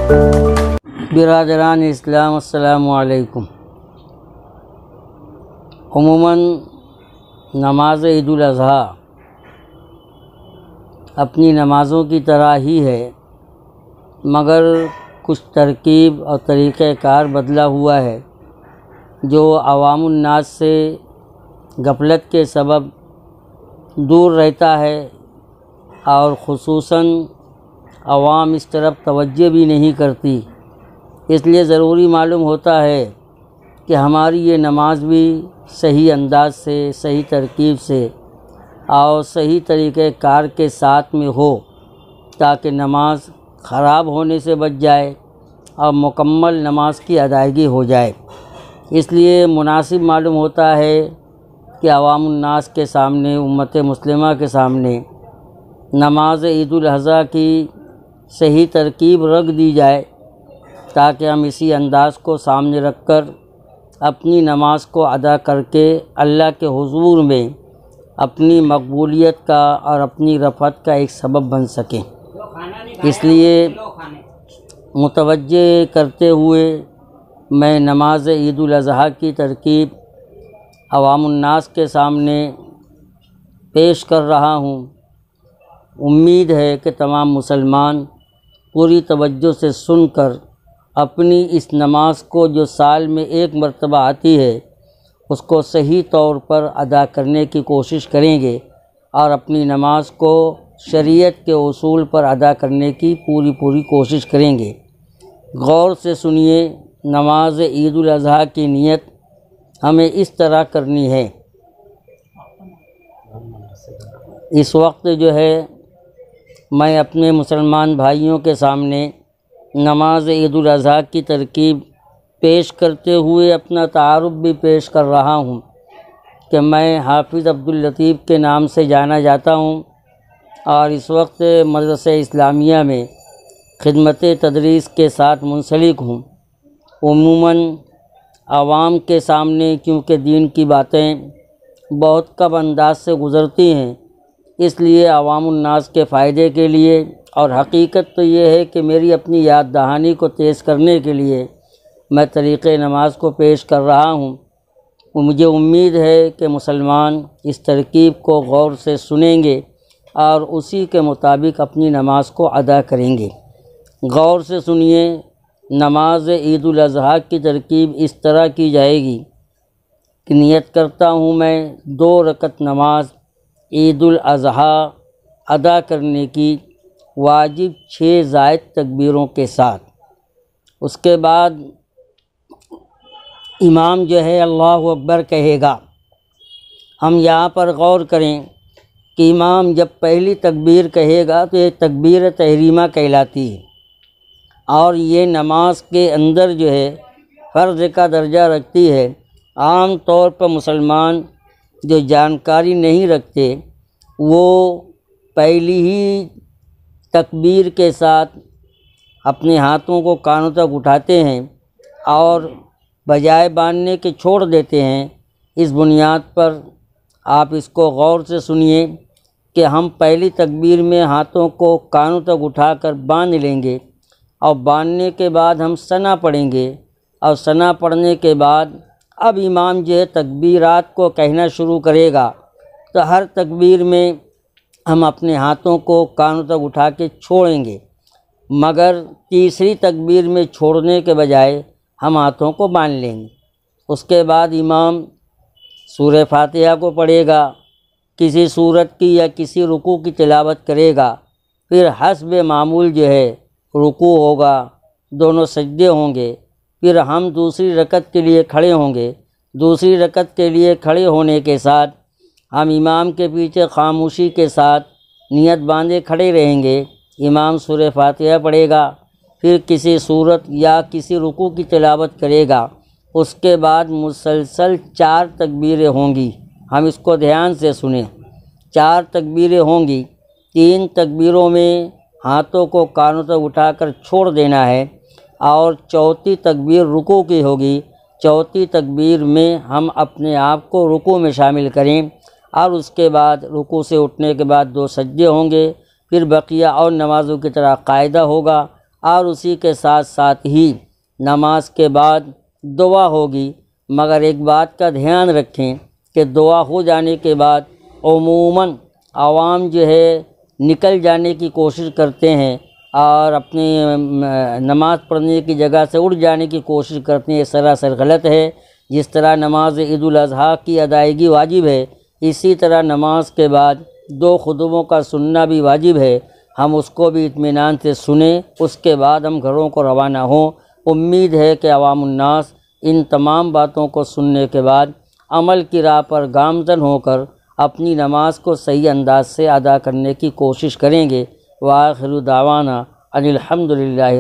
برادران اسلام السلام علیکم۔ عموماً نماز عید الاضحیٰ اپنی نمازوں کی طرح ہی ہے، مگر کچھ ترکیب اور طریقہ کار بدلا ہوا ہے جو عوام الناس سے غفلت کے سبب دور رہتا ہے، اور خصوصاً عوام اس طرف توجہ بھی نہیں کرتی۔ اس لیے ضروری معلوم ہوتا ہے کہ ہماری یہ نماز بھی صحیح انداز سے، صحیح ترکیب سے اور صحیح طریقہ کار کے ساتھ میں ہو، تاکہ نماز خراب ہونے سے بچ جائے اور مکمل نماز کی ادائیگی ہو جائے۔ اس لیے مناسب معلوم ہوتا ہے کہ عوام الناس کے سامنے، امت مسلمہ کے سامنے نماز عید الاضحیٰ کی صحیح ترکیب رکھ دی جائے، تاکہ ہم اسی انداز کو سامنے رکھ کر اپنی نماز کو ادا کر کے اللہ کے حضور میں اپنی مقبولیت کا اور اپنی رفعت کا ایک سبب بن سکیں۔ اس لیے متوجہ کرتے ہوئے میں نماز عید الاضحیٰ کی ترکیب عوام الناس کے سامنے پیش کر رہا ہوں۔ امید ہے کہ تمام مسلمان پوری توجہ سے سن کر اپنی اس نماز کو، جو سال میں ایک مرتبہ آتی ہے، اس کو صحیح طور پر ادا کرنے کی کوشش کریں گے، اور اپنی نماز کو شریعت کے اصول پر ادا کرنے کی پوری کوشش کریں گے۔ غور سے سنیے، نماز عید الاضحیٰ کی نیت ہمیں اس طرح کرنی ہے۔ اس وقت جو ہے میں اپنے مسلمان بھائیوں کے سامنے نماز عید الاضحیٰ کی ترکیب پیش کرتے ہوئے اپنا تعارف بھی پیش کر رہا ہوں کہ میں حافظ عبداللطیف کے نام سے جانا جاتا ہوں، اور اس وقت مدرسہ اسلامیہ میں خدمت تدریس کے ساتھ منسلک ہوں۔ عموماً عوام کے سامنے کیونکہ دین کی باتیں بہت کم انداز سے گزرتی ہیں، اس لیے عوام الناس کے فائدے کے لیے، اور حقیقت تو یہ ہے کہ میری اپنی یاد دہانی کو تیز کرنے کے لیے میں طریقۂ نماز کو پیش کر رہا ہوں۔ مجھے امید ہے کہ مسلمان اس ترکیب کو غور سے سنیں گے اور اسی کے مطابق اپنی نماز کو ادا کریں گے۔ غور سے سنیے، نماز عید الاضحیٰ کی ترکیب اس طرح کی جائے گی کہ نیت کرتا ہوں میں 2 رکعت نماز عید الاضحیٰ ادا کرنے کی، واجب 6 زائد تکبیروں کے ساتھ۔ اس کے بعد امام جو ہے اللہ اکبر کہے گا۔ ہم یہاں پر غور کریں کہ امام جب پہلی تکبیر کہے گا تو یہ تکبیر تحریمہ کہلاتی ہے، اور یہ نماز کے اندر جو ہے فرض کا درجہ رکھتی ہے۔ عام طور پر مسلمان جو جانکاری نہیں رکھتے، وہ پہلی ہی تکبیر کے ساتھ اپنے ہاتھوں کو کانوں تک اٹھاتے ہیں اور بجائے باندھنے کے چھوڑ دیتے ہیں۔ اس بنیاد پر آپ اس کو غور سے سنیے کہ ہم پہلی تکبیر میں ہاتھوں کو کانوں تک اٹھا کر باندھ لیں گے، اور باندھنے کے بعد ہم ثنا پڑھیں گے، اور ثنا پڑھنے کے بعد اب امام جو ہے تکبیرات کو کہنا شروع کرے گا، تو ہر تکبیر میں ہم اپنے ہاتھوں کو کانوں تک اٹھا کے چھوڑیں گے، مگر تیسری تکبیر میں چھوڑنے کے بجائے ہم ہاتھوں کو باندھ لیں گے۔ اس کے بعد امام سورہ فاتحہ کو پڑھے گا، کسی سورت کی یا کسی رکوع کی تلاوت کرے گا، پھر حسب معمول جو ہے رکوع ہوگا، دونوں سجدے ہوں گے، پھر ہم دوسری رکعت کے لیے کھڑے ہوں گے۔ دوسری رکعت کے لیے کھڑے ہونے کے ساتھ ہم امام کے پیچھے خاموشی کے ساتھ نیت باندھے کھڑے رہیں گے۔ امام سورہ فاتحہ پڑھے گا، پھر کسی سورت یا کسی رکوع کی تلاوت کرے گا، اس کے بعد مسلسل 4 تکبیریں ہوں گی۔ ہم اس کو دھیان سے سنیں، 4 تکبیریں ہوں گی۔ 3 تکبیروں میں ہاتھوں کو کانوں تک اٹھا کر چھوڑ دینا ہے، اور چوتھی تکبیر رکوع کی ہوگی۔ چوتھی تکبیر میں ہم اپنے آپ کو رکوع میں شامل کریں، اور اس کے بعد رکوع سے اٹھنے کے بعد 2 سجدے ہوں گے، پھر بقیہ اور نمازوں کی طرح قاعدہ ہوگا، اور اسی کے ساتھ ساتھ ہی نماز کے بعد دعا ہوگی، مگر ایک بات کا دھیان رکھیں کہ دعا ہو جانے کے بعد عموماً عوام جو ہے نکل جانے کی کوشش کرتے ہیں اور اپنی نماز پڑھنے کی جگہ سے اٹھ جانے کی کوشش کرتے ہیں۔ یہ سراسر غلط ہے۔ جس طرح نماز عید الاضحیٰ کی ادائیگی واجب ہے، اسی طرح نماز کے بعد 2 خطبوں کا سننا بھی واجب ہے۔ ہم اس کو بھی اطمینان سے سنیں، اس کے بعد ہم گھروں کو روانہ ہوں۔ امید ہے کہ عوام الناس ان تمام باتوں کو سننے کے بعد عمل کی راہ پر گامزن ہو کر اپنی نماز کو صحیح انداز سے ادا کرنے کی کوشش کریں گے۔ وآخر دعوانا ان الحمد للہ۔